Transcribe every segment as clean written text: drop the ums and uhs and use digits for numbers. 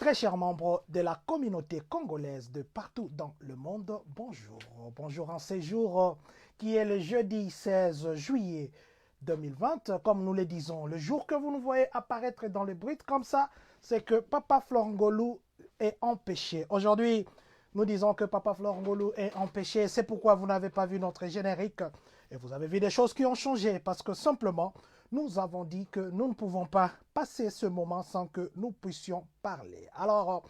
Très chers membres de la communauté congolaise de partout dans le monde, bonjour. Bonjour en ce jour qui est le jeudi 16 juillet 2020. Comme nous le disons, le jour que vous nous voyez apparaître dans le bruit comme ça, c'est que Papa Florangolou est empêché. Aujourd'hui, nous disons que Papa Florangolou est empêché. C'est pourquoi vous n'avez pas vu notre générique. Et vous avez vu des choses qui ont changé parce que simplement, nous avons dit que nous ne pouvons pas passer ce moment sans que nous puissions parler. Alors,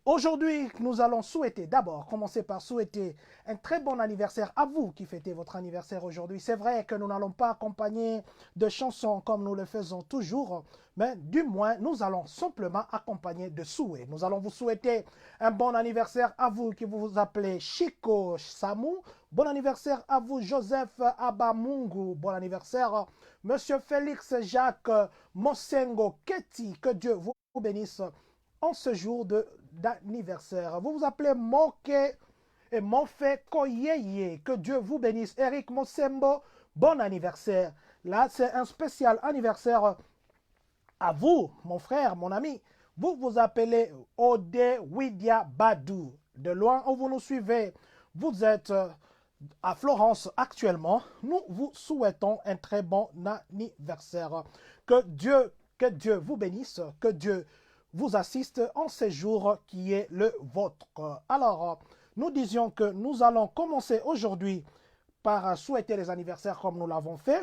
aujourd'hui, nous allons souhaiter, d'abord, commencer par souhaiter un très bon anniversaire à vous qui fêtez votre anniversaire aujourd'hui. C'est vrai que nous n'allons pas accompagner de chansons comme nous le faisons toujours, mais du moins, nous allons simplement accompagner de souhaits. Nous allons vous souhaiter un bon anniversaire à vous qui vous appelez Chico Samu. Bon anniversaire à vous, Joseph Abamungu. Bon anniversaire, Monsieur Félix Jacques Mosengo Keti. Que Dieu vous bénisse en ce jour d'anniversaire. Vous vous appelez Moke et Monfe Koyeye. Que Dieu vous bénisse. Eric Mosembo, bon anniversaire. Là, c'est un spécial anniversaire à vous, mon frère, mon ami. Vous vous appelez Ode Widia Badou. De loin où vous nous suivez, vous êtes à Florence actuellement. Nous vous souhaitons un très bon anniversaire. Que Dieu vous bénisse, que Dieu vous assiste en ce jour qui est le vôtre. Alors, nous disions que nous allons commencer aujourd'hui par souhaiter les anniversaires comme nous l'avons fait.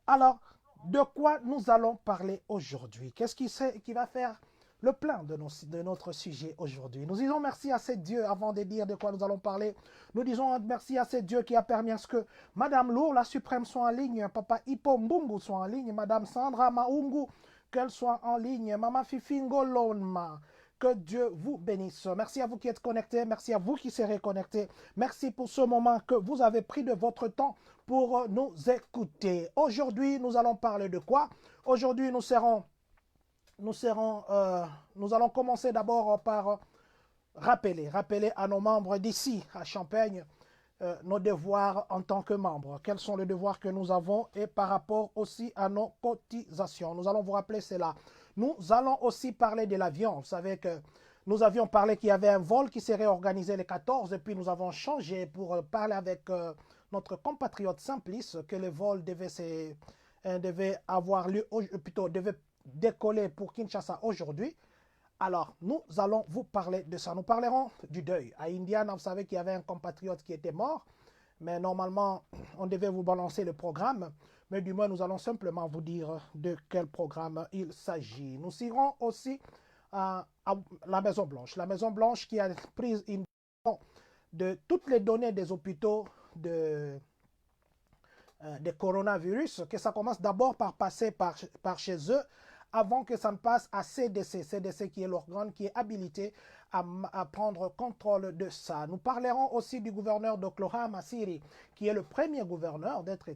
Alors, de quoi nous allons parler aujourd'hui? Qu'est-ce qui va faire le plein de notre sujet aujourd'hui? Nous disons merci à ce Dieu avant de dire de quoi nous allons parler. Nous disons merci à ce Dieu qui a permis à ce que Madame Lour, la suprême, soit en ligne, Papa Hippo Mbungu soit en ligne, Madame Sandra Maungu, qu'elle soit en ligne, Maman Fifingo Lonma. Que Dieu vous bénisse. Merci à vous qui êtes connectés. Merci à vous qui serez connectés. Merci pour ce moment que vous avez pris de votre temps pour nous écouter. Aujourd'hui, nous allons parler de quoi? Aujourd'hui, nous allons commencer d'abord par rappeler à nos membres d'ici, à Champagne, nos devoirs en tant que membres. Quels sont les devoirs que nous avons et par rapport aussi à nos cotisations. Nous allons vous rappeler cela. Nous allons aussi parler de l'avion. Vous savez que nous avions parlé qu'il y avait un vol qui serait organisé le 14 et puis nous avons changé pour parler avec notre compatriote Simplice que le vol devait avoir lieu, plutôt devait décoller pour Kinshasa aujourd'hui. Alors, nous allons vous parler de ça. Nous parlerons du deuil. À Indiana, vous savez qu'il y avait un compatriote qui était mort, mais normalement, on devait vous balancer le programme. Mais du moins, nous allons simplement vous dire de quel programme il s'agit. Nous irons aussi à la Maison-Blanche. La Maison-Blanche qui a pris une de toutes les données des hôpitaux de coronavirus, que ça commence d'abord par passer par chez eux, avant que ça ne passe à CDC. CDC qui est l'organe qui est habilité à prendre contrôle de ça. Nous parlerons aussi du gouverneur d'Oklahoma City, qui est le premier gouverneur d'être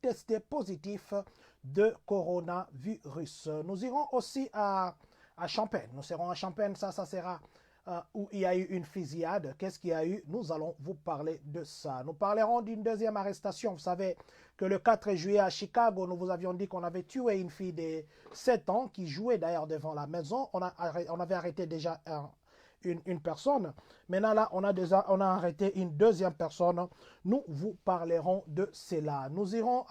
testé positif de coronavirus. Nous irons aussi à Champagne. Nous serons à Champagne, ça sera où il y a eu une fusillade. Qu'est-ce qu'il y a eu? Nous allons vous parler de ça. Nous parlerons d'une deuxième arrestation. Vous savez que le 4 juillet à Chicago, nous vous avions dit qu'on avait tué une fille de 7 ans qui jouait d'ailleurs devant la maison. On avait arrêté déjà une personne. Maintenant, là, on a arrêté une deuxième personne. Nous vous parlerons de cela. Nous irons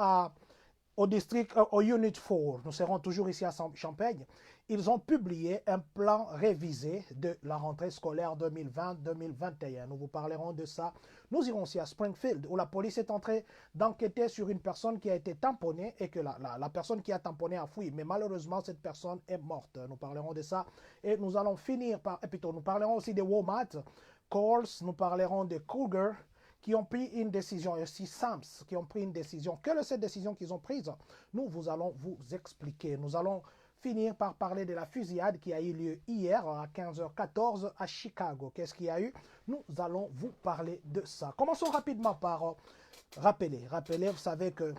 au district, au Unit 4. Nous serons toujours ici à Champagne. Ils ont publié un plan révisé de la rentrée scolaire 2020-2021. Nous vous parlerons de ça. Nous irons aussi à Springfield, où la police est entrée d'enquêter sur une personne qui a été tamponnée et que la personne qui a tamponné a fui. Mais malheureusement, cette personne est morte. Nous parlerons de ça. Et nous allons finir par... Et plutôt, nous parlerons aussi de Walmart, Coles, nous parlerons de Cougar, qui ont pris une décision, et aussi Sams, qui ont pris une décision. Quelle est cette décision qu'ils ont prise? Nous allons vous expliquer. Nous allons finir par parler de la fusillade qui a eu lieu hier à 15h14 à Chicago. Qu'est-ce qu'il y a eu? Nous allons vous parler de ça. Commençons rapidement par rappeler. Vous savez que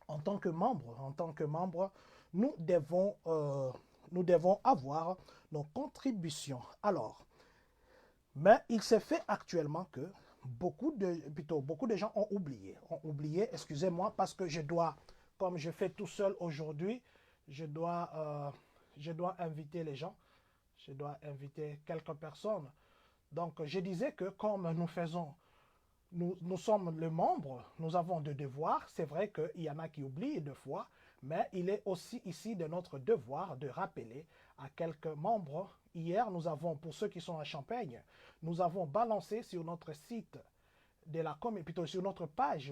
en tant que membre, nous devons avoir nos contributions. Alors, mais il s'est fait actuellement que beaucoup de gens ont oublié, excusez-moi, parce que je dois, comme je fais tout seul aujourd'hui, je dois inviter les gens. Je dois inviter quelques personnes. Donc, je disais que comme nous sommes les membres, nous avons des devoirs. C'est vrai qu'il y en a qui oublient deux fois, mais il est aussi ici de notre devoir de rappeler à quelques membres. Hier, nous avons, pour ceux qui sont à Champagne, nous avons balancé sur notre site de la communauté, plutôt sur notre page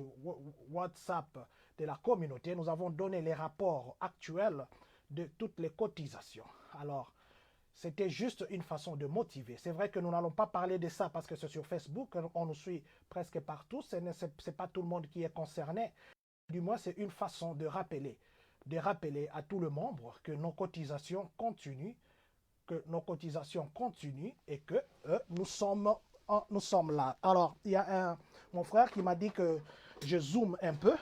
WhatsApp de la communauté, nous avons donné les rapports actuels de toutes les cotisations. Alors, c'était juste une façon de motiver. C'est vrai que nous n'allons pas parler de ça parce que c'est sur Facebook, on nous suit presque partout, ce n'est pas tout le monde qui est concerné. Du moins, c'est une façon de rappeler à tout le monde que nos cotisations continuent, et que nous sommes là. Alors, il y a mon frère qui m'a dit que je zoome un peu.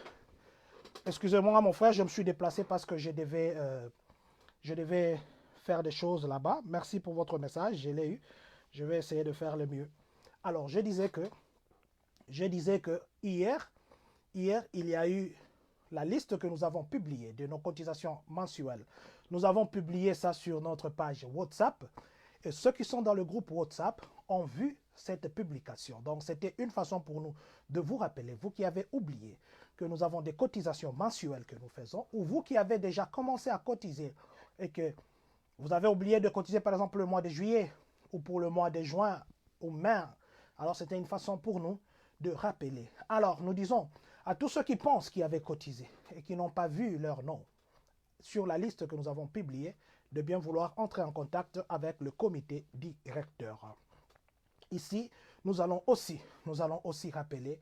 Excusez-moi, mon frère, je me suis déplacé parce que je devais faire des choses là-bas. Merci pour votre message, je l'ai eu. Je vais essayer de faire le mieux. Alors, je disais que hier, il y a eu la liste que nous avons publiée de nos cotisations mensuelles. Nous avons publié ça sur notre page WhatsApp. Et ceux qui sont dans le groupe WhatsApp ont vu cette publication. Donc, c'était une façon pour nous de vous rappeler, vous qui avez oublié que nous avons des cotisations mensuelles que nous faisons, ou vous qui avez déjà commencé à cotiser et que vous avez oublié de cotiser, par exemple, le mois de juillet ou pour le mois de juin ou mai. Alors, c'était une façon pour nous de rappeler. Alors, nous disons à tous ceux qui pensent qu'ils avaient cotisé et qui n'ont pas vu leur nom sur la liste que nous avons publiée, de bien vouloir entrer en contact avec le comité directeur. Ici, nous allons aussi rappeler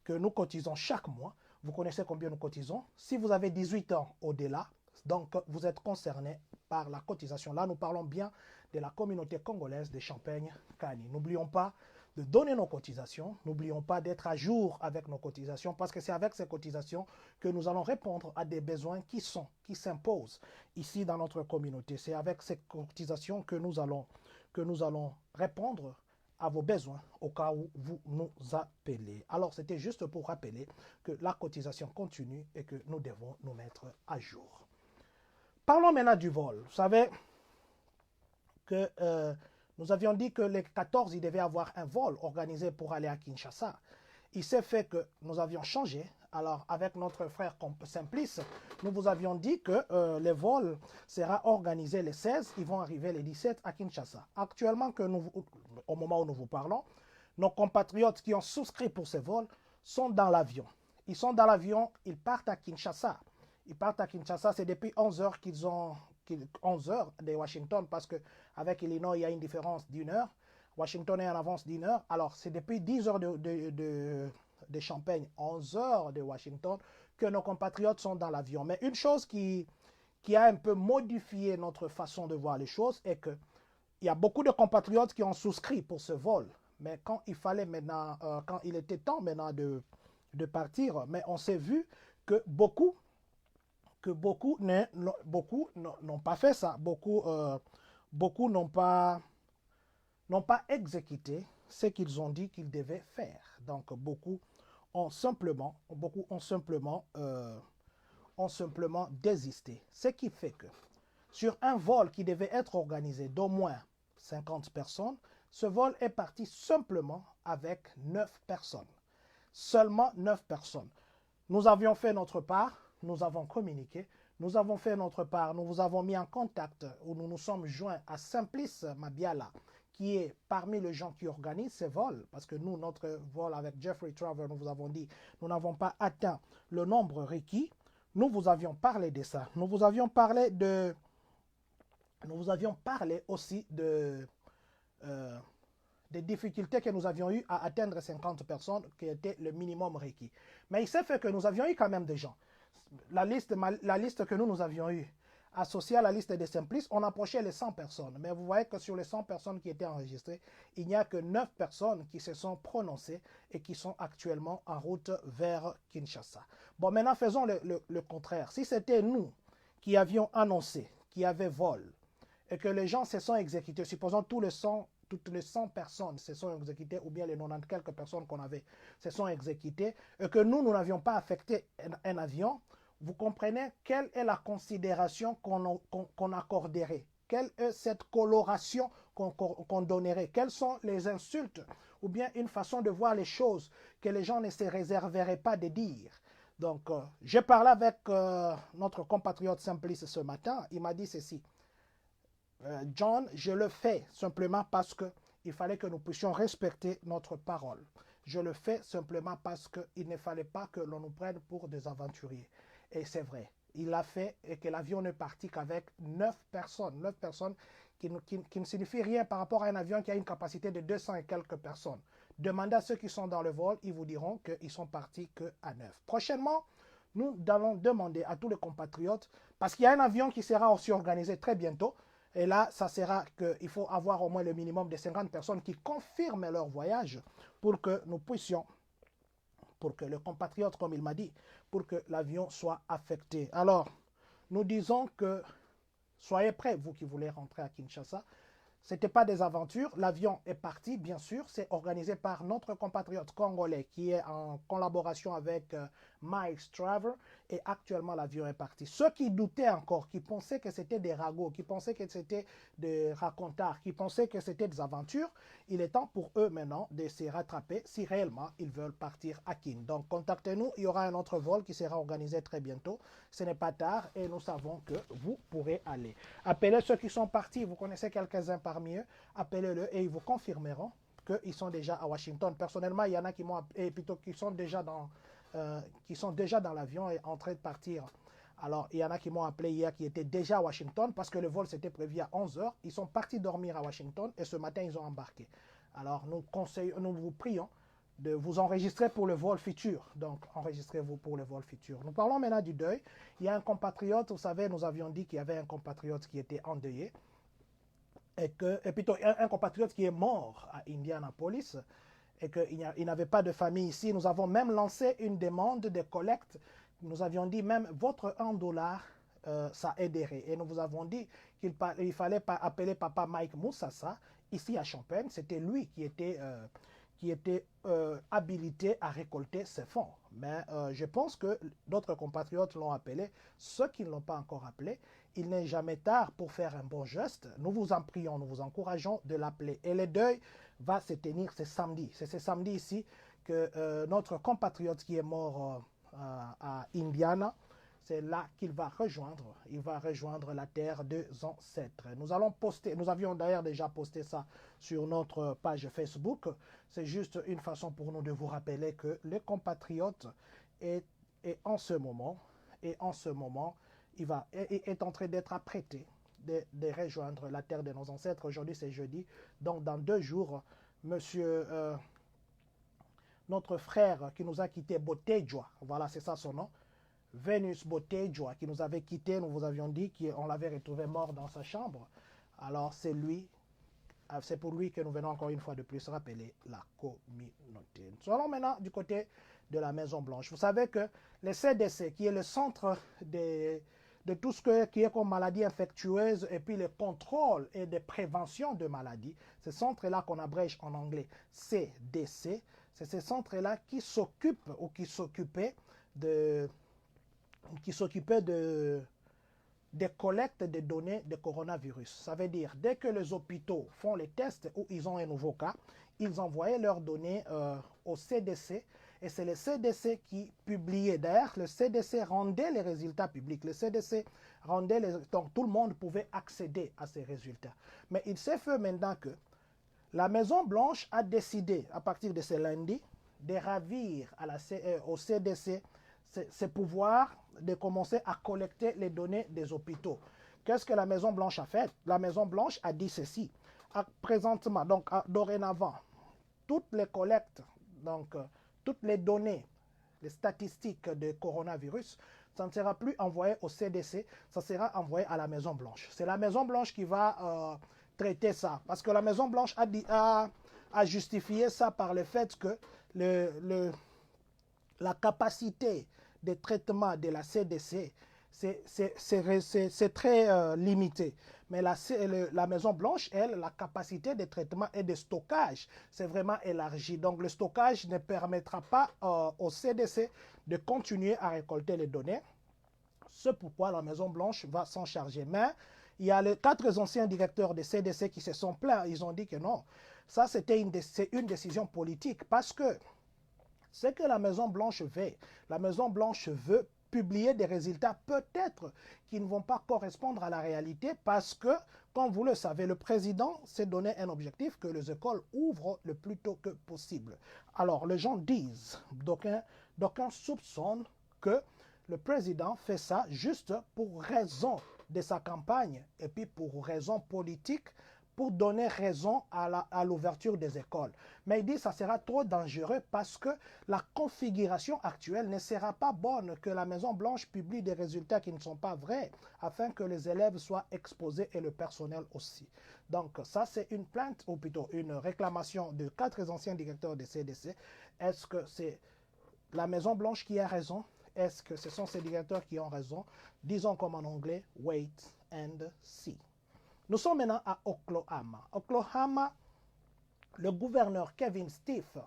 que nous cotisons chaque mois. Vous connaissez combien nous cotisons. Si vous avez 18 ans au-delà, donc vous êtes concerné par la cotisation. Là, nous parlons bien de la communauté congolaise de Champagne-Kani. N'oublions pas de donner nos cotisations. N'oublions pas d'être à jour avec nos cotisations parce que c'est avec ces cotisations que nous allons répondre à des besoins qui s'imposent ici dans notre communauté. C'est avec ces cotisations que nous allons répondre à vos besoins au cas où vous nous appelez. Alors, c'était juste pour rappeler que la cotisation continue et que nous devons nous mettre à jour. Parlons maintenant du vol. Vous savez que nous avions dit que les 14, il devait y avoir un vol organisé pour aller à Kinshasa. Il s'est fait que nous avions changé. Alors, avec notre frère Simplice, nous vous avions dit que les vols seront organisés les 16, ils vont arriver les 17 à Kinshasa. Actuellement, au moment où nous vous parlons, nos compatriotes qui ont souscrit pour ces vols sont dans l'avion. Ils sont dans l'avion, ils partent à Kinshasa. Ils partent à Kinshasa, c'est depuis 11 heures 11 heures de Washington, parce qu'avec Illinois, il y a une différence d'une heure. Washington est en avance d'une heure. Alors, c'est depuis 10 heures de Champagne, 11 heures de Washington, que nos compatriotes sont dans l'avion. Mais une chose qui a un peu modifié notre façon de voir les choses est qu'il y a beaucoup de compatriotes qui ont souscrit pour ce vol. Mais quand il fallait maintenant, quand il était temps maintenant de partir, mais on s'est vu que beaucoup n'ont pas fait ça. Beaucoup n'ont pas exécuté ce qu'ils ont dit qu'ils devaient faire. Donc, beaucoup ont simplement désisté. Ce qui fait que sur un vol qui devait être organisé d'au moins 50 personnes, ce vol est parti simplement avec 9 personnes. Seulement 9 personnes. Nous avions fait notre part, nous avons communiqué, nous avons fait notre part, nous vous avons mis en contact, où nous nous sommes joints à Simplice Mabiala, qui est parmi les gens qui organisent ces vols, parce que nous, notre vol avec Jeffrey Traver, nous vous avons dit, nous n'avons pas atteint le nombre requis. Nous vous avions parlé de ça. Nous vous avions parlé aussi des difficultés que nous avions eues à atteindre 50 personnes, qui était le minimum requis. Mais il s'est fait que nous avions eu quand même des gens. La liste que nous avions eue, associée à la liste des Simplices, on approchait les 100 personnes. Mais vous voyez que sur les 100 personnes qui étaient enregistrées, il n'y a que 9 personnes qui se sont prononcées et qui sont actuellement en route vers Kinshasa. Bon, maintenant, faisons le contraire. Si c'était nous qui avions annoncé qu'il y avait vol et que les gens se sont exécutés, supposons toutes les 100 personnes se sont exécutées, ou bien les 90 quelques personnes qu'on avait se sont exécutées, et que nous n'avions pas affecté un avion, vous comprenez quelle est la considération qu'on accorderait, quelle est cette coloration qu'on donnerait, quelles sont les insultes ou bien une façon de voir les choses que les gens ne se réserveraient pas de dire. Donc, j'ai parlé avec notre compatriote Simplice ce matin. Il m'a dit ceci. John, je le fais simplement parce qu'il fallait que nous puissions respecter notre parole. Je le fais simplement parce qu'il ne fallait pas que l'on nous prenne pour des aventuriers. Et c'est vrai. Il l'a fait et que l'avion ne partit qu'avec 9 personnes. 9 personnes qui ne signifie rien par rapport à un avion qui a une capacité de 200 et quelques personnes. Demandez à ceux qui sont dans le vol, ils vous diront qu'ils sont partis qu'à 9. Prochainement, nous allons demander à tous les compatriotes, parce qu'il y a un avion qui sera aussi organisé très bientôt, et là, ça sera qu'il faut avoir au moins le minimum de 50 personnes qui confirment leur voyage pour que nous puissions, pour que le compatriote, comme il m'a dit, pour que l'avion soit affecté. Alors, nous disons que soyez prêts, vous qui voulez rentrer à Kinshasa. Ce n'était pas des aventures. L'avion est parti, bien sûr. C'est organisé par notre compatriote congolais qui est en collaboration avec Miles Traver. Et actuellement, l'avion est parti. Ceux qui doutaient encore, qui pensaient que c'était des ragots, qui pensaient que c'était des racontards, qui pensaient que c'était des aventures, il est temps pour eux maintenant de se rattraper si réellement ils veulent partir à Kin. Donc, contactez-nous. Il y aura un autre vol qui sera organisé très bientôt. Ce n'est pas tard et nous savons que vous pourrez aller. Appelez ceux qui sont partis. Vous connaissez quelques-uns parmi eux. Appelez-le et ils vous confirmeront qu'ils sont déjà à Washington. Personnellement, il y en a qui m'ont plutôt qui sont déjà dans l'avion et en train de partir. Alors, il y en a qui m'ont appelé hier qui étaient déjà à Washington parce que le vol s'était prévu à 11 h. Ils sont partis dormir à Washington et ce matin, ils ont embarqué. Alors, nous vous prions de vous enregistrer pour le vol futur. Donc, enregistrez-vous pour le vol futur. Nous parlons maintenant du deuil. Il y a un compatriote, vous savez, nous avions dit qu'il y avait un compatriote qui était endeuillé. Et plutôt un compatriote qui est mort à Indianapolis et qu'il n'avait pas de famille ici. Nous avons même lancé une demande de collecte. Nous avions dit même votre $1, ça aiderait. Et nous vous avons dit qu'il fallait appeler papa Mike Moussassa ici à Champagne. C'était lui qui était habilité à récolter ces fonds. Mais je pense que d'autres compatriotes l'ont appelé. Ceux qui ne l'ont pas encore appelé, il n'est jamais tard pour faire un bon geste. Nous vous en prions, nous vous encourageons de l'appeler. Et le deuil va se tenir ce samedi. C'est ce samedi ici que notre compatriote qui est mort à Indiana, c'est là qu'il va rejoindre. Il va rejoindre la terre des ancêtres. Nous avions d'ailleurs déjà posté ça sur notre page Facebook. C'est juste une façon pour nous de vous rappeler que le compatriote est en ce moment, est en train d'être apprêté de rejoindre la terre de nos ancêtres. Aujourd'hui, c'est jeudi. Donc, dans 2 jours, notre frère qui nous a quitté, Botejoa, voilà, c'est ça son nom, Venus Botejoa, qui nous avait quitté, nous vous avions dit qu'on l'avait retrouvé mort dans sa chambre. Alors, c'est pour lui que nous venons encore une fois de plus rappeler la communauté. Nous allons maintenant du côté de la Maison Blanche. Vous savez que le CDC, qui est le centre de tout ce qui est comme maladie infectieuse et puis le contrôle et de prévention de maladies, ce centre-là qu'on abrège en anglais CDC, c'est ce centre-là qui s'occupe ou qui s'occupait des collectes de données de coronavirus. Ça veut dire, dès que les hôpitaux font les tests ou ils ont un nouveau cas, ils envoyaient leurs données au CDC et c'est le CDC qui publiait. D'ailleurs, le CDC rendait les résultats publics. Le CDC rendait donc tout le monde pouvait accéder à ces résultats. Mais il s'est fait maintenant que la Maison-Blanche a décidé, à partir de ce lundi, de ravir au CDC ses pouvoirs de commencer à collecter les données des hôpitaux. Qu'est-ce que la Maison-Blanche a fait? La Maison-Blanche a dit ceci. Présentement, donc dorénavant, toutes les collectes, donc toutes les données, les statistiques de coronavirus, ça ne sera plus envoyé au CDC, ça sera envoyé à la Maison-Blanche. C'est la Maison-Blanche qui va traiter ça. Parce que la Maison-Blanche a justifié ça par le fait que la capacité de traitement de la CDC, c'est très limité. Mais la Maison-Blanche, elle, la capacité de traitement et de stockage, c'est vraiment élargi. Donc, le stockage ne permettra pas au CDC de continuer à récolter les données. C'est pourquoi la Maison-Blanche va s'en charger. Mais Il y a les 4 anciens directeurs des CDC qui se sont plaints. Ils ont dit que non, ça c'était une décision politique parce que ce que la Maison-Blanche fait, la Maison-Blanche veut publier des résultats peut-être qui ne vont pas correspondre à la réalité parce que, comme vous le savez, le président s'est donné un objectif que les écoles ouvrent le plus tôt que possible. Alors, les gens disent, d'aucuns soupçonnent que le président fait ça juste pour raison de sa campagne et puis pour raison politique, pour donner raison à l'ouverture des écoles. Mais il dit que ça sera trop dangereux parce que la configuration actuelle ne sera pas bonne que la Maison-Blanche publie des résultats qui ne sont pas vrais afin que les élèves soient exposés et le personnel aussi. Donc ça, c'est une plainte ou plutôt une réclamation de 4 anciens directeurs des CDC. Est-ce que c'est la Maison-Blanche qui a raison? Est-ce que ce sont ces directeurs qui ont raison? Disons comme en anglais, wait and see. Nous sommes maintenant à Oklahoma. Oklahoma, le gouverneur Kevin State,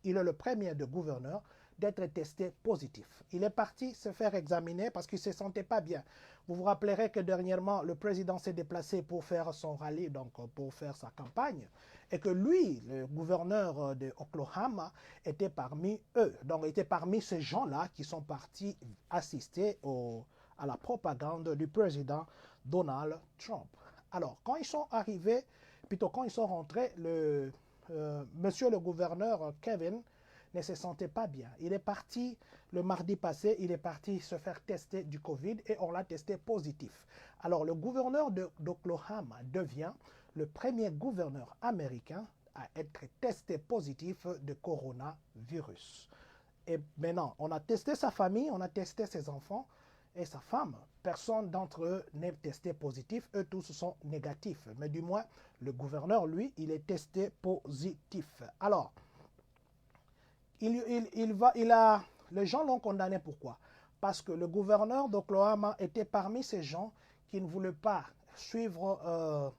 il est le premier de gouverneurs d'être testé positif. Il est parti se faire examiner parce qu'il ne se sentait pas bien. Vous vous rappellerez que dernièrement, le président s'est déplacé pour faire son rallye, donc pour faire sa campagne, et que lui, le gouverneur de Oklahoma, était parmi eux. Donc, il était parmi ces gens-là qui sont partis assister à la propagande du président Donald Trump. Alors, quand ils sont arrivés, plutôt quand ils sont rentrés, monsieur le gouverneur Kevin ne se sentait pas bien. Il est parti le mardi passé, il est parti se faire tester du Covid et on l'a testé positif. Alors, le gouverneur d'Oklahoma devient le premier gouverneur américain à être testé positif de coronavirus. Et maintenant, on a testé sa famille, on a testé ses enfants et sa femme. Personne d'entre eux n'est testé positif. Eux tous sont négatifs. Mais du moins, le gouverneur, lui, il est testé positif. Alors, les gens l'ont condamné. Pourquoi? Parce que le gouverneur d'Oklahoma était parmi ces gens qui ne voulaient pas suivre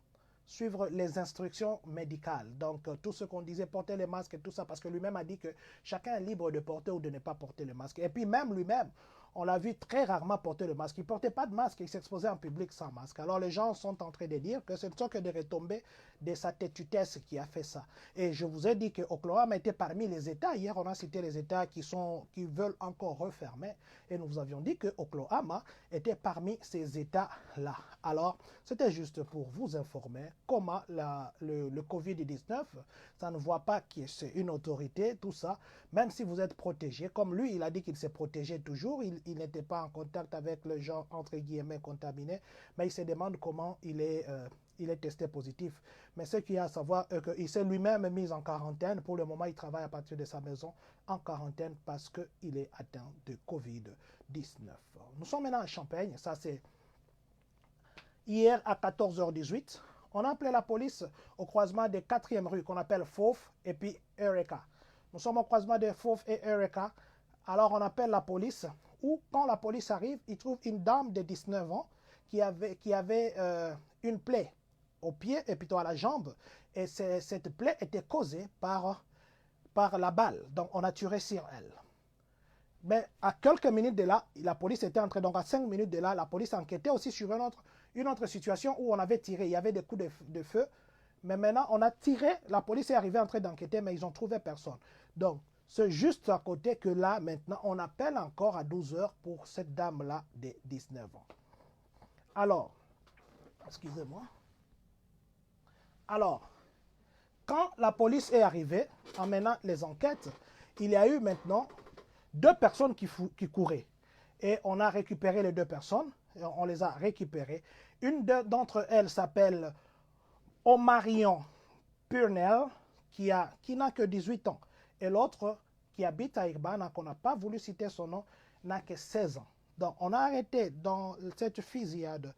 les instructions médicales. Donc, tout ce qu'on disait, porter les masques et tout ça, parce que lui-même a dit que chacun est libre de porter ou de ne pas porter le masque. Et puis même lui-même, on l'a vu très rarement porter le masque. Il ne portait pas de masque, il s'exposait en public sans masque. Alors les gens sont en train de dire que ce ne sont que des retombées de sa têtutesse qui a fait ça. Et je vous ai dit que Oklahoma était parmi les États. Hier, on a cité les États qui veulent encore refermer. Et nous vous avions dit que Oklahoma était parmi ces États-là. Alors, c'était juste pour vous informer comment le Covid-19, ça ne voit pas que c'est une autorité, tout ça. Même si vous êtes protégé, comme lui, il a dit qu'il s'est protégé toujours, il n'était pas en contact avec les gens, entre guillemets, contaminés, mais il se demande comment il est testé positif. Mais ce qu'il y a à savoir, qu'il s'est lui-même mis en quarantaine. Pour le moment, il travaille à partir de sa maison en quarantaine parce qu'il est atteint de Covid-19. Nous sommes maintenant à Champagne. Ça, c'est hier à 14h18. On a appelé la police au croisement des 4e rue qu'on appelle Fauve et puis Eureka. Nous sommes au croisement de Fauve et Eureka. Alors, on appelle la police. Ou quand la police arrive, ils trouvent une dame de 19 ans qui avait une plaie au pied et plutôt à la jambe. Et cette plaie était causée par la balle. Donc, on a tiré sur elle. Mais à quelques minutes de là, la police était entrée. Donc, à 5 minutes de là, la police enquêtait aussi sur une autre situation où on avait tiré. Il y avait des coups de feu. Mais maintenant, on a tiré. La police est arrivée en train d'enquêter, mais ils n'ont trouvé personne. Donc, c'est juste à côté que là, maintenant, on appelle encore à 12 heures pour cette dame-là de 19 ans. Alors, excusez-moi. Alors, quand la police est arrivée, en menant les enquêtes, il y a eu maintenant 2 personnes qui couraient. Et on a récupéré les 2 personnes. On les a récupérées. Une d'entre elles s'appelle Omarion Purnell, qui n'a que 18 ans. Et l'autre, qui habite à Urbana, qu'on n'a pas voulu citer son nom, n'a que 16 ans. Donc, on a arrêté dans cette fusillade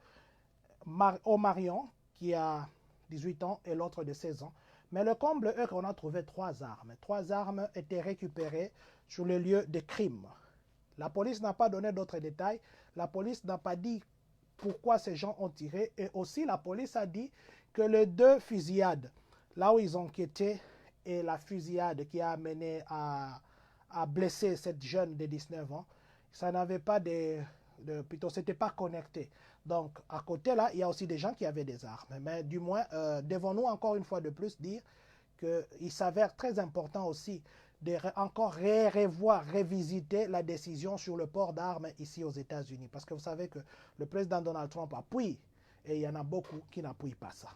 Omarion, qui a 18 ans, et l'autre de 16 ans. Mais le comble est qu'on a trouvé 3 armes. 3 armes étaient récupérées sur le lieu de crime. La police n'a pas donné d'autres détails. La police n'a pas dit pourquoi ces gens ont tiré. Et aussi, la police a dit que les 2 fusillades, là où ils ont enquêté, et la fusillade qui a amené à blesser cette jeune de 19 ans, ça n'avait pas plutôt, c'était pas connecté. Donc, à côté là, il y a aussi des gens qui avaient des armes. Mais du moins, devons-nous encore une fois de plus dire qu'il s'avère très important aussi de encore revoir, révisiter la décision sur le port d'armes ici aux États-Unis. Parce que vous savez que le président Donald Trump appuie et il y en a beaucoup qui n'appuient pas ça.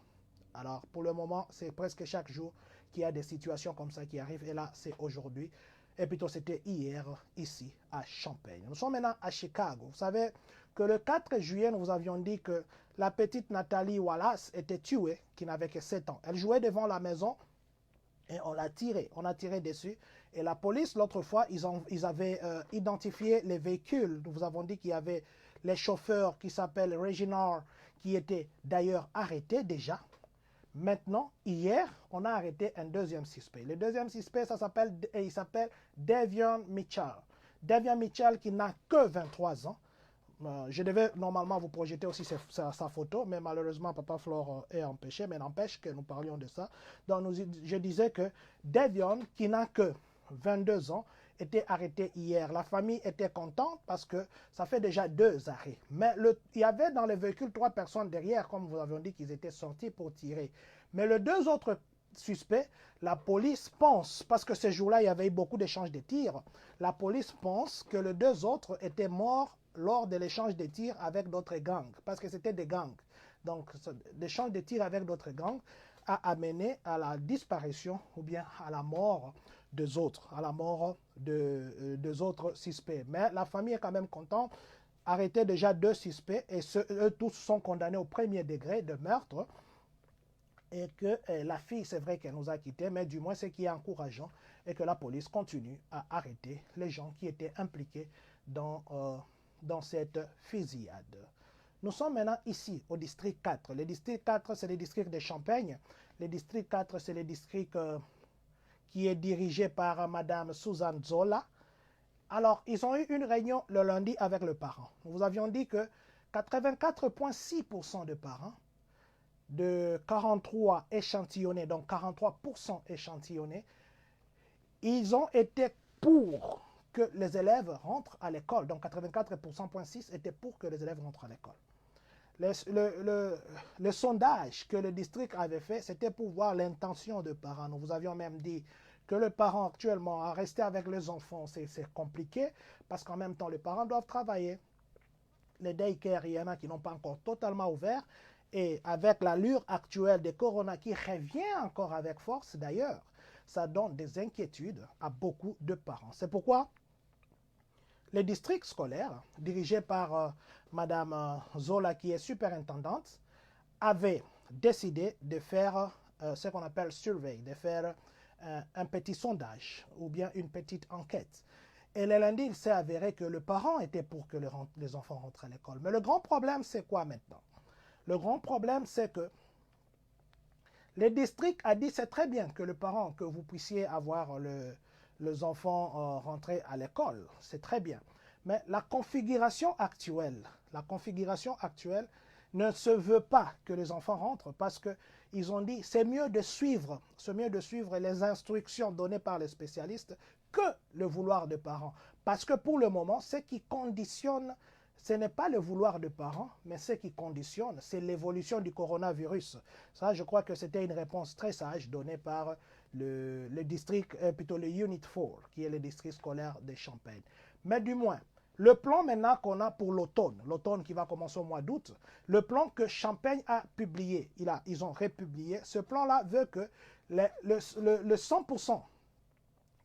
Alors, pour le moment, c'est presque chaque jour qu'il y a des situations comme ça qui arrivent. Et là, c'est aujourd'hui. Et plutôt, c'était hier, ici, à Champaign. Nous sommes maintenant à Chicago. Vous savez que le 4 juillet, nous vous avions dit que la petite Nathalie Wallace était tuée, qui n'avait que 7 ans. Elle jouait devant la maison et on l'a tiré. On a tiré dessus. Et la police, l'autre fois, ils avaient identifié les véhicules. Nous vous avons dit qu'il y avait les chauffeurs qui s'appellent Reginald, qui étaient d'ailleurs arrêtés déjà. Maintenant, hier, on a arrêté un deuxième suspect. Le deuxième suspect, il s'appelle Davion Mitchell. Davion Mitchell qui n'a que 23 ans. Je devais normalement vous projeter aussi sa photo, mais malheureusement, Papa Flore est empêché, mais n'empêche que nous parlions de ça. Donc, je disais que Davion, qui n'a que 22 ans, était arrêté hier. La famille était contente parce que ça fait déjà 2 arrêts. Mais il y avait dans le véhicule 3 personnes derrière, comme vous avions dit qu'ils étaient sortis pour tirer. Mais les 2 autres suspects, la police pense, parce que ce jour-là, il y avait eu beaucoup d'échanges de tirs, la police pense que les 2 autres étaient morts lors de l'échange de tirs avec d'autres gangs, parce que c'était des gangs. Donc, l'échange de tirs avec d'autres gangs a amené à la disparition ou bien à la mort des autres, à la mort des autres suspects. Mais la famille est quand même contente. Arrêté déjà 2 suspects et eux tous sont condamnés au premier degré de meurtre. Et que la fille, c'est vrai qu'elle nous a quittés, mais du moins ce qui est encourageant est que la police continue à arrêter les gens qui étaient impliqués dans cette fusillade. Nous sommes maintenant ici au district 4. Le district 4, c'est le district de Champaign. Le district 4, c'est le district qui est dirigé par Madame Susan Zola. Alors, ils ont eu une réunion le lundi avec le parent. Nous vous avions dit que 84,6% de parents de 43 échantillonnés, donc 43% échantillonnés, ils ont été pour que les élèves rentrent à l'école. Donc 84,6% étaient pour que les élèves rentrent à l'école. Le sondage que le district avait fait, c'était pour voir l'intention des parents. Nous vous avions même dit que le parent actuellement à rester avec les enfants, c'est compliqué parce qu'en même temps, les parents doivent travailler. Les daycares, il y en a qui n'ont pas encore totalement ouvert. Et avec l'allure actuelle des corona qui revient encore avec force d'ailleurs, ça donne des inquiétudes à beaucoup de parents. C'est pourquoi les districts scolaires, dirigés par Madame Zola, qui est superintendante, avaient décidé de faire ce qu'on appelle survey, de faire un petit sondage ou bien une petite enquête. Et le lundi, il s'est avéré que le parent était pour que les enfants rentrent à l'école. Mais le grand problème, c'est quoi maintenant? Le grand problème, c'est que le district a dit c'est très bien que le parent, que vous puissiez avoir les enfants rentrer à l'école, c'est très bien. Mais la configuration actuelle ne se veut pas que les enfants rentrent parce qu'ils ont dit c'est mieux de suivre les instructions données par les spécialistes que le vouloir des parents. Parce que pour le moment, ce qui conditionne, ce n'est pas le vouloir des parents, mais ce qui conditionne, c'est l'évolution du coronavirus. Ça, je crois que c'était une réponse très sage donnée par le district, plutôt le Unit 4, qui est le district scolaire de Champaign. Mais du moins, le plan maintenant qu'on a pour l'automne qui va commencer au mois d'août, le plan que Champaign a publié, ils ont republié, ce plan-là veut que le 100%,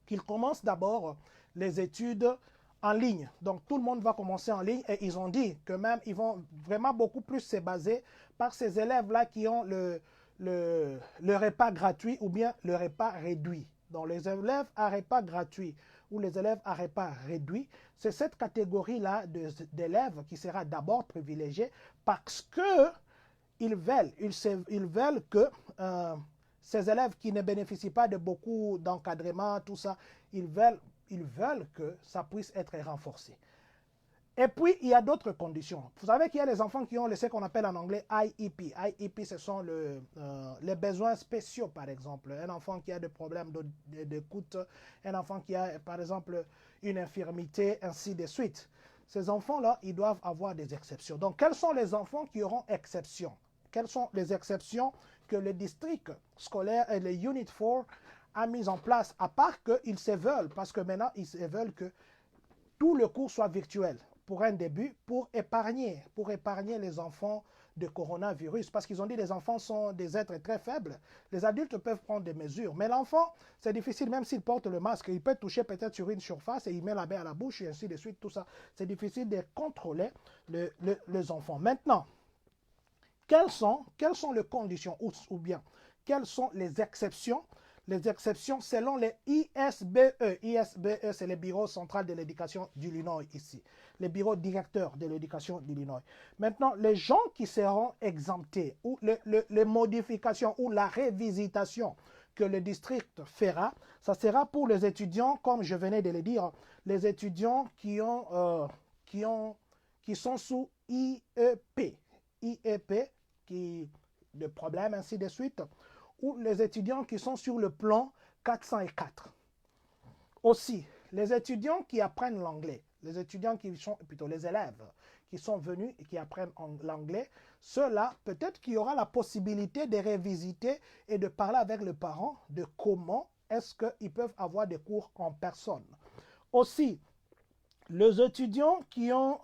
qu'ils commencent d'abord les études en ligne. Donc tout le monde va commencer en ligne et ils ont dit que même ils vont vraiment beaucoup plus se baser par ces élèves-là qui ont le repas gratuit ou bien le repas réduit. Donc les élèves à repas gratuit ou les élèves à repas réduit, c'est cette catégorie-là d'élèves qui sera d'abord privilégiée parce que ils veulent que ces élèves qui ne bénéficient pas de beaucoup d'encadrement, tout ça, ils veulent que ça puisse être renforcé. Et puis, il y a d'autres conditions. Vous savez qu'il y a les enfants qui ont ce qu'on appelle en anglais IEP. IEP, ce sont les besoins spéciaux, par exemple. Un enfant qui a des problèmes d'écoute, un enfant qui a, par exemple, une infirmité, ainsi de suite. ces enfants-là, ils doivent avoir des exceptions. Donc, quels sont les enfants qui auront exception? Quelles sont les exceptions que le district scolaire et le Unit 4 a mis en place, à part qu'ils se veulent, parce que maintenant, ils se veulent que tout le cours soit virtuel pour un début, pour épargner les enfants de coronavirus, parce qu'ils ont dit que les enfants sont des êtres très faibles. Les adultes peuvent prendre des mesures, mais l'enfant, c'est difficile, même s'il porte le masque, il peut toucher peut-être sur une surface et il met la main à la bouche et ainsi de suite, tout ça. C'est difficile de contrôler les enfants. Maintenant, quelles sont les conditions ou bien quelles sont les exceptions? Les exceptions selon les ISBE. ISBE, c'est le Bureau central de l'éducation d'Illinois ici. Le bureau directeur de l'éducation d'Illinois. Maintenant, les gens qui seront exemptés ou les modifications ou la révisitation que le district fera, ça sera pour les étudiants, comme je venais de le dire, les étudiants qui sont sous IEP. IEP, de problèmes, ainsi de suite, ou les étudiants qui sont sur le plan 404. Aussi, les étudiants qui apprennent l'anglais, les étudiants qui sont, plutôt les élèves qui sont venus et qui apprennent l'anglais, ceux-là, peut-être qu'il y aura la possibilité de révisiter et de parler avec le parent de comment est-ce qu'ils peuvent avoir des cours en personne. Aussi, les étudiants qui ont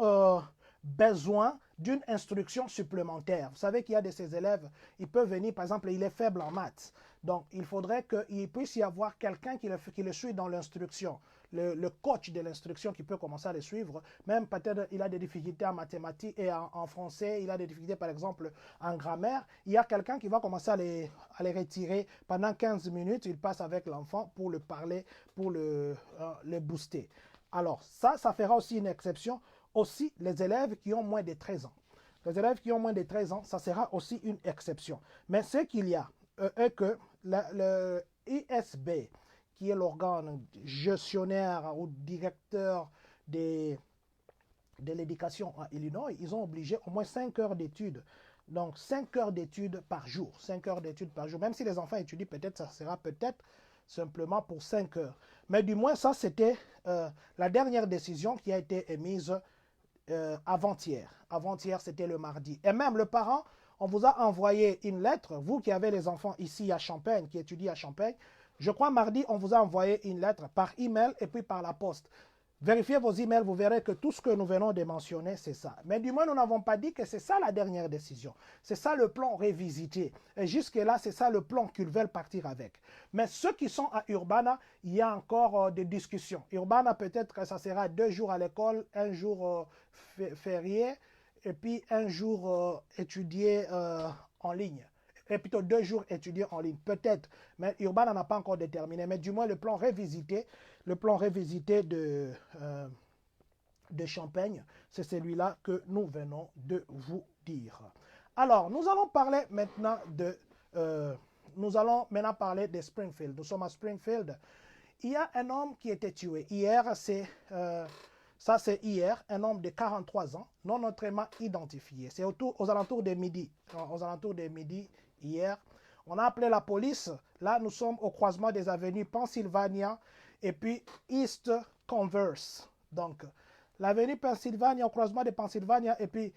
besoin d'une instruction supplémentaire. Vous savez qu'il y a de ces élèves, ils peuvent venir, par exemple, il est faible en maths. Donc, il faudrait qu'il puisse y avoir quelqu'un qui le suit dans l'instruction. Le coach de l'instruction qui peut commencer à le suivre. Même peut-être il a des difficultés en mathématiques et en français, il a des difficultés par exemple en grammaire. Il y a quelqu'un qui va commencer à les retirer pendant 15 minutes. Il passe avec l'enfant pour le parler, pour le booster. Alors ça fera aussi une exception. Aussi les élèves qui ont moins de 13 ans. Les élèves qui ont moins de 13 ans, ça sera aussi une exception. Mais ce qu'il y a est que le ISB, qui est l'organe gestionnaire ou directeur de l'éducation à Illinois, ils ont obligé au moins 5 heures d'études. Donc 5 heures d'études par jour. 5 heures d'études par jour. Même si les enfants étudient, peut-être ça sera peut-être simplement pour 5 heures. Mais du moins, ça, c'était la dernière décision qui a été émise avant-hier. Avant-hier, c'était le mardi. Et même le parent, on vous a envoyé une lettre, vous qui avez les enfants ici à Champaign, qui étudient à Champaign. Je crois mardi, on vous a envoyé une lettre par email et puis par la poste. Vérifiez vos emails, vous verrez que tout ce que nous venons de mentionner, c'est ça. Mais du moins, nous n'avons pas dit que c'est ça la dernière décision. C'est ça le plan révisité. Et jusque-là, c'est ça le plan qu'ils veulent partir avec. Mais ceux qui sont à Urbana, il y a encore des discussions. Urbana, peut-être que ça sera 2 jours à l'école, 1 jour férié, et puis 1 jour étudié en ligne. Et plutôt 2 jours étudiés en ligne, peut-être. Mais Urbana n'a pas encore déterminé. Mais du moins, le plan révisité de Champaign, c'est celui-là que nous venons de vous dire. Alors, nous allons parler maintenant de Springfield. Nous sommes à Springfield. Il y a un homme qui a été tué. Hier, c'est hier, un homme de 43 ans, non autrement identifié. C'est aux alentours de midi. Aux alentours de midi, hier, on a appelé la police. Là, nous sommes au croisement des avenues Pennsylvania et puis East Converse. Donc, l'avenue Pennsylvania, au croisement de Pennsylvania et puis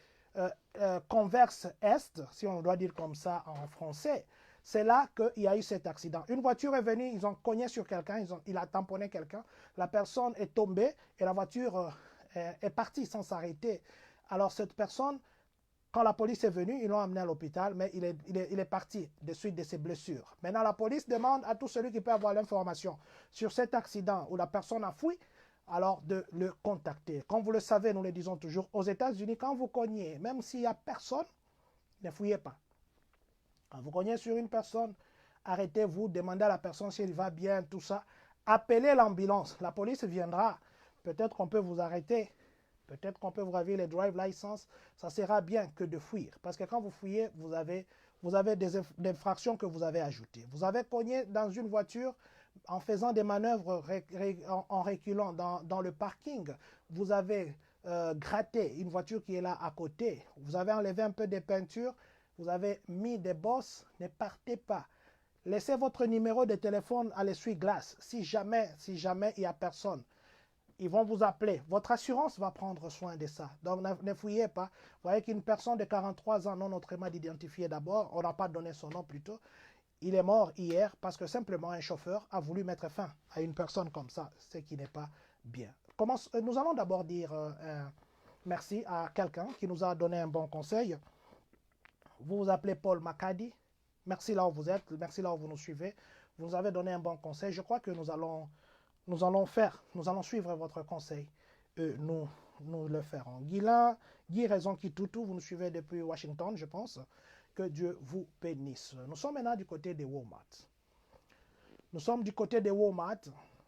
Converse Est, si on doit dire comme ça en français, c'est là qu'il y a eu cet accident. Une voiture est venue, ils ont cogné sur quelqu'un, il a tamponné quelqu'un, la personne est tombée et la voiture est partie sans s'arrêter. Alors cette personne, quand la police est venue, ils l'ont amené à l'hôpital, mais il est parti de suite de ses blessures. Maintenant, la police demande à tout celui qui peut avoir l'information sur cet accident où la personne a fui, alors de le contacter. Comme vous le savez, nous le disons toujours, aux États-Unis, quand vous cognez, même s'il n'y a personne, ne fouillez pas. Quand vous cognez sur une personne, arrêtez-vous, demandez à la personne si elle va bien, tout ça. Appelez l'ambulance, la police viendra. Peut-être qu'on peut vous arrêter. Peut-être qu'on peut vous ravier les drive license. Ça sera bien que de fuir. Parce que quand vous fouillez, vous avez des infractions que vous avez ajoutées. Vous avez cogné dans une voiture en faisant des manœuvres, en reculant dans le parking. Vous avez gratté une voiture qui est là à côté. Vous avez enlevé un peu de peinture. Vous avez mis des bosses. Ne partez pas. Laissez votre numéro de téléphone à l'essuie-glace. Si jamais il n'y a personne. Ils vont vous appeler. Votre assurance va prendre soin de ça. Donc, ne fouillez pas. Vous voyez qu'une personne de 43 ans non autrement identifiée d'abord, on n'a pas donné son nom plutôt, il est mort hier parce que simplement un chauffeur a voulu mettre fin à une personne comme ça, ce qui n'est pas bien. Nous allons d'abord dire merci à quelqu'un qui nous a donné un bon conseil. Vous vous appelez Paul Macadi. Merci là où vous êtes, merci là où vous nous suivez. Vous nous avez donné un bon conseil. Je crois que nous allons suivre votre conseil. Nous le ferons. Guy Raison Kitutu, vous nous suivez depuis Washington, je pense. Que Dieu vous bénisse. Nous sommes maintenant du côté des Walmart. Nous sommes du côté des Walmart.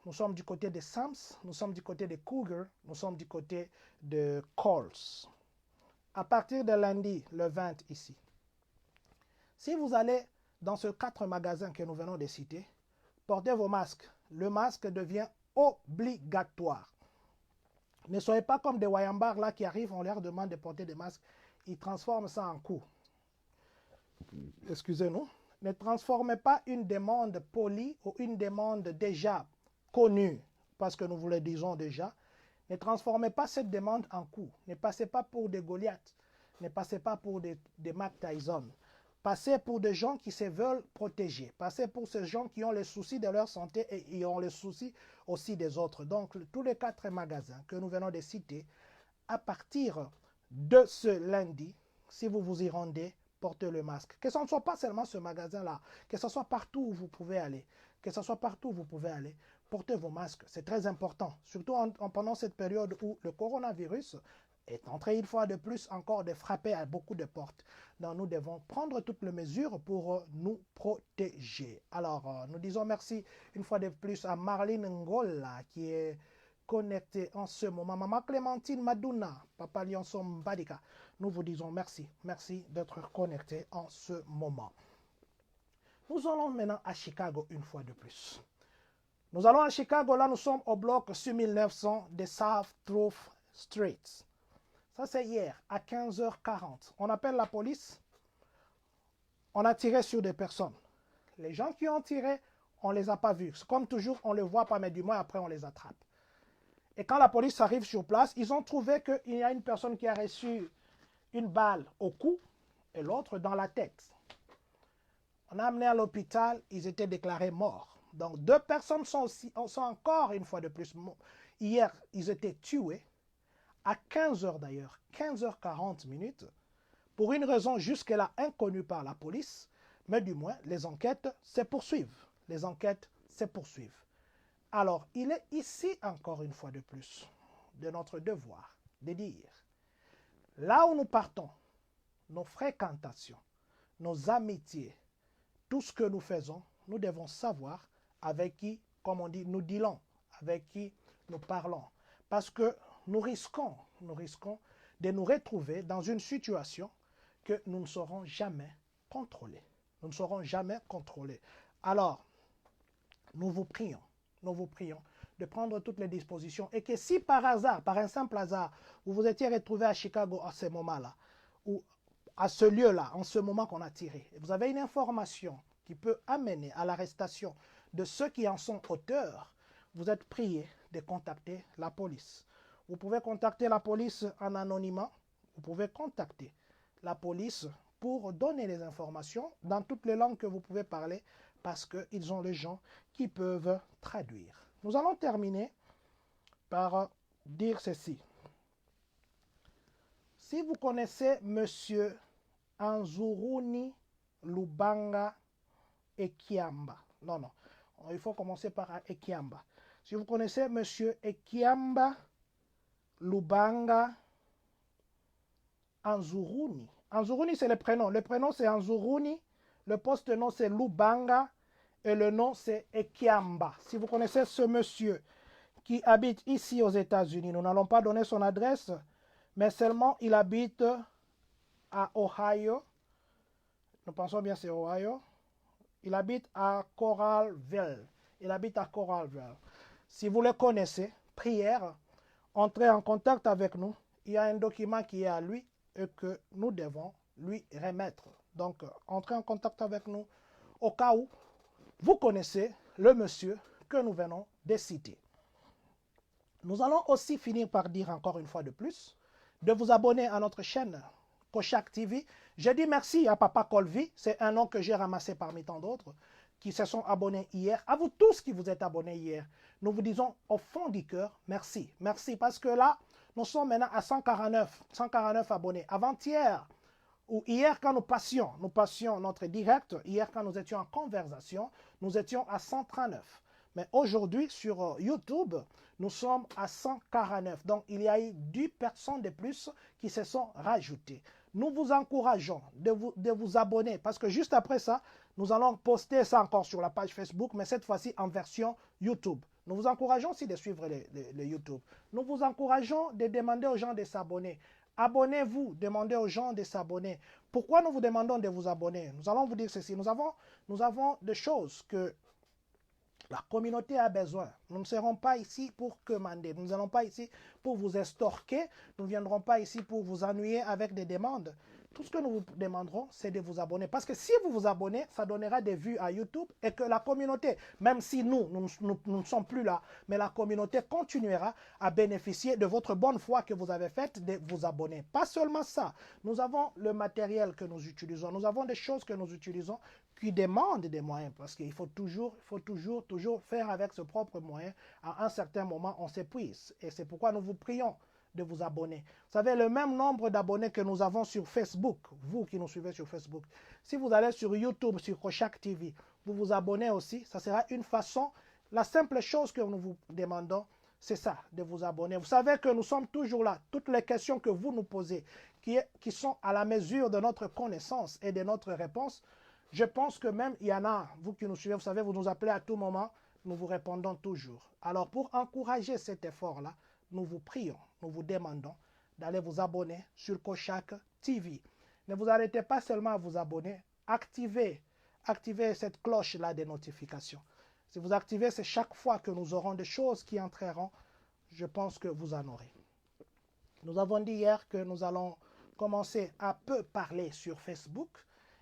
Nous sommes du côté des Sams. Nous sommes du côté des Cougar. Nous sommes du côté de Coles. À partir de lundi, le 20 ici. Si vous allez dans ces 4 magasins que nous venons de citer, portez vos masques. Le masque devient obligatoire. Ne soyez pas comme des Wayambars là qui arrivent, on leur demande de porter des masques. Ils transforment ça en coup. Excusez-nous. Ne transformez pas une demande polie ou une demande déjà connue, parce que nous vous le disons déjà. Ne transformez pas cette demande en coup. Ne passez pas pour des Goliaths. Ne passez pas pour des Mike Tyson. Passez pour des gens qui se veulent protéger. Passez pour ces gens qui ont les soucis de leur santé et qui ont les soucis aussi des autres. Donc, tous les 4 magasins que nous venons de citer, à partir de ce lundi, si vous vous y rendez, portez le masque. Que ce ne soit pas seulement ce magasin-là, que ce soit partout où vous pouvez aller, que ce soit partout où vous pouvez aller, portez vos masques. C'est très important, surtout pendant cette période où le coronavirus est en train une fois de plus encore de frapper à beaucoup de portes. Donc nous devons prendre toutes les mesures pour nous protéger. Alors nous disons merci une fois de plus à Marlene Ngola qui est connectée en ce moment. Maman Clémentine Madouna, Papa Lionson Mbadika, nous vous disons merci. Merci d'être connectés en ce moment. Nous allons maintenant à Chicago une fois de plus. Nous allons à Chicago, là nous sommes au bloc 6900 de South Trough Street. Ça, c'est hier, à 15h40. On appelle la police. On a tiré sur des personnes. Les gens qui ont tiré, on ne les a pas vus. Comme toujours, on ne les voit pas, mais du moins après, on les attrape. Et quand la police arrive sur place, ils ont trouvé qu'il y a une personne qui a reçu une balle au cou et l'autre dans la tête. On a amené à l'hôpital, ils étaient déclarés morts. Donc, 2 personnes sont encore une fois de plus mortes. Hier, ils étaient tués. À 15h d'ailleurs, 15h40 minutes, pour une raison jusque-là inconnue par la police, mais du moins, les enquêtes se poursuivent. Les enquêtes se poursuivent. Alors, il est ici, encore une fois de plus, de notre devoir de dire, là où nous partons, nos fréquentations, nos amitiés, tout ce que nous faisons, nous devons savoir avec qui, comme on dit, nous dealons, avec qui nous parlons. Parce que nous risquons de nous retrouver dans une situation que nous ne saurons jamais contrôler. Nous ne saurons jamais contrôler. Alors, nous vous prions de prendre toutes les dispositions et que si par hasard, par un simple hasard, vous vous étiez retrouvé à Chicago à ce moment-là, ou à ce lieu-là, en ce moment qu'on a tiré, et vous avez une information qui peut amener à l'arrestation de ceux qui en sont auteurs, vous êtes priés de contacter la police. Vous pouvez contacter la police en anonymat. Vous pouvez contacter la police pour donner les informations dans toutes les langues que vous pouvez parler parce qu'ils ont les gens qui peuvent traduire. Nous allons terminer par dire ceci. Si vous connaissez M. Anzuruni Lubanga Ekiamba, non, il faut commencer par Ekiamba. Si vous connaissez M. Ekiamba Lubanga Anzuruni. Anzuruni, c'est le prénom. Le prénom, c'est Anzuruni. Le poste-nom, c'est Lubanga. Et le nom, c'est Ekiamba. Si vous connaissez ce monsieur qui habite ici aux États-Unis, nous n'allons pas donner son adresse, mais seulement il habite à Ohio. Nous pensons bien c'est Ohio. Il habite à Coralville. Il habite à Coralville. Si vous le connaissez, prière, entrez en contact avec nous. Il y a un document qui est à lui et que nous devons lui remettre. Donc, entrez en contact avec nous au cas où vous connaissez le monsieur que nous venons de citer. Nous allons aussi finir par dire encore une fois de plus de vous abonner à notre chaîne Kochak TV. Je dis merci à Papa Colvi, c'est un nom que j'ai ramassé parmi tant d'autres qui se sont abonnés hier. À vous tous qui vous êtes abonnés hier, nous vous disons au fond du cœur merci. Merci parce que là, nous sommes maintenant à 149 abonnés. Avant-hier, ou hier quand nous passions notre direct, hier quand nous étions en conversation, nous étions à 139. Mais aujourd'hui, sur YouTube, nous sommes à 149. Donc, il y a eu 10 personnes de plus qui se sont rajoutées. Nous vous encourageons de vous abonner parce que juste après ça, nous allons poster ça encore sur la page Facebook, mais cette fois-ci en version YouTube. Nous vous encourageons aussi de suivre le YouTube. Nous vous encourageons de demander aux gens de s'abonner. Abonnez-vous, demandez aux gens de s'abonner. Pourquoi nous vous demandons de vous abonner? Nous allons vous dire ceci. Nous avons des choses que la communauté a besoin. Nous ne serons pas ici pour commander. Nous n'allons pas ici pour vous estorquer. Nous ne viendrons pas ici pour vous ennuyer avec des demandes. Tout ce que nous vous demanderons, c'est de vous abonner. Parce que si vous vous abonnez, ça donnera des vues à YouTube et que la communauté, même si nous ne sommes plus là, mais la communauté continuera à bénéficier de votre bonne foi que vous avez faite de vous abonner. Pas seulement ça, nous avons le matériel que nous utilisons. Nous avons des choses que nous utilisons qui demandent des moyens parce qu'il faut toujours faire avec ses propres moyens. À un certain moment, on s'épuise. Et c'est pourquoi nous vous prions de vous abonner. Vous savez, le même nombre d'abonnés que nous avons sur Facebook, vous qui nous suivez sur Facebook, si vous allez sur YouTube, sur Kochak TV, vous vous abonnez aussi, ça sera une façon, la simple chose que nous vous demandons, c'est ça, de vous abonner. Vous savez que nous sommes toujours là. Toutes les questions que vous nous posez, qui sont à la mesure de notre connaissance et de notre réponse, je pense que même il y en a, vous qui nous suivez, vous savez, vous nous appelez à tout moment, nous vous répondons toujours. Alors pour encourager cet effort-là, nous vous prions, nous vous demandons d'aller vous abonner sur Kochak TV. Ne vous arrêtez pas seulement à vous abonner, activez cette cloche-là des notifications. Si vous activez, c'est chaque fois que nous aurons des choses qui entreront, je pense que vous en aurez. Nous avons dit hier que nous allons commencer à peu parler sur Facebook,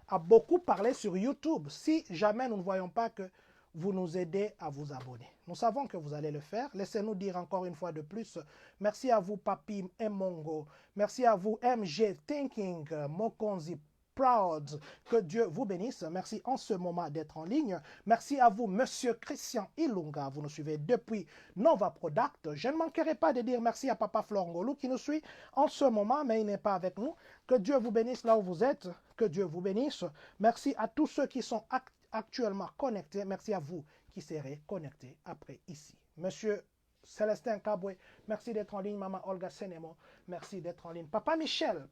à beaucoup parler sur YouTube, si jamais nous ne voyons pas que vous nous aidez à vous abonner. Nous savons que vous allez le faire. Laissez-nous dire encore une fois de plus, merci à vous Papi Mongo, merci à vous MG Thinking, Mokonzi Proud, que Dieu vous bénisse. Merci en ce moment d'être en ligne. Merci à vous, Monsieur Christian Ilunga. Vous nous suivez depuis Nova Product. Je ne manquerai pas de dire merci à Papa Florangolou qui nous suit en ce moment, mais il n'est pas avec nous. Que Dieu vous bénisse là où vous êtes. Que Dieu vous bénisse. Merci à tous ceux qui sont actuellement connectés. Merci à vous qui serez connectés après ici. Monsieur Célestin Kabwe, merci d'être en ligne. Maman Olga Senemo, merci d'être en ligne. Papa Michel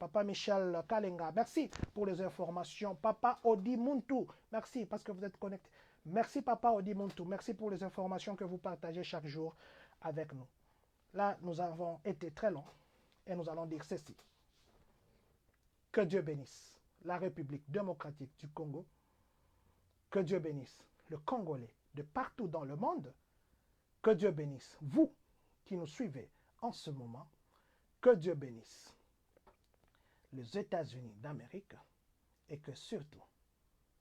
Kalenga, merci pour les informations. Papa Odi Muntu, merci parce que vous êtes connecté. Merci Papa Odi Muntu, merci pour les informations que vous partagez chaque jour avec nous. Là, nous avons été très longs et nous allons dire ceci. Que Dieu bénisse la République démocratique du Congo. Que Dieu bénisse le Congolais de partout dans le monde. Que Dieu bénisse vous qui nous suivez en ce moment. Que Dieu bénisse les États-Unis d'Amérique et que surtout,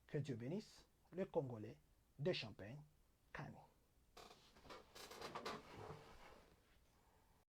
que Dieu bénisse le Congolais de Champagne, Kani.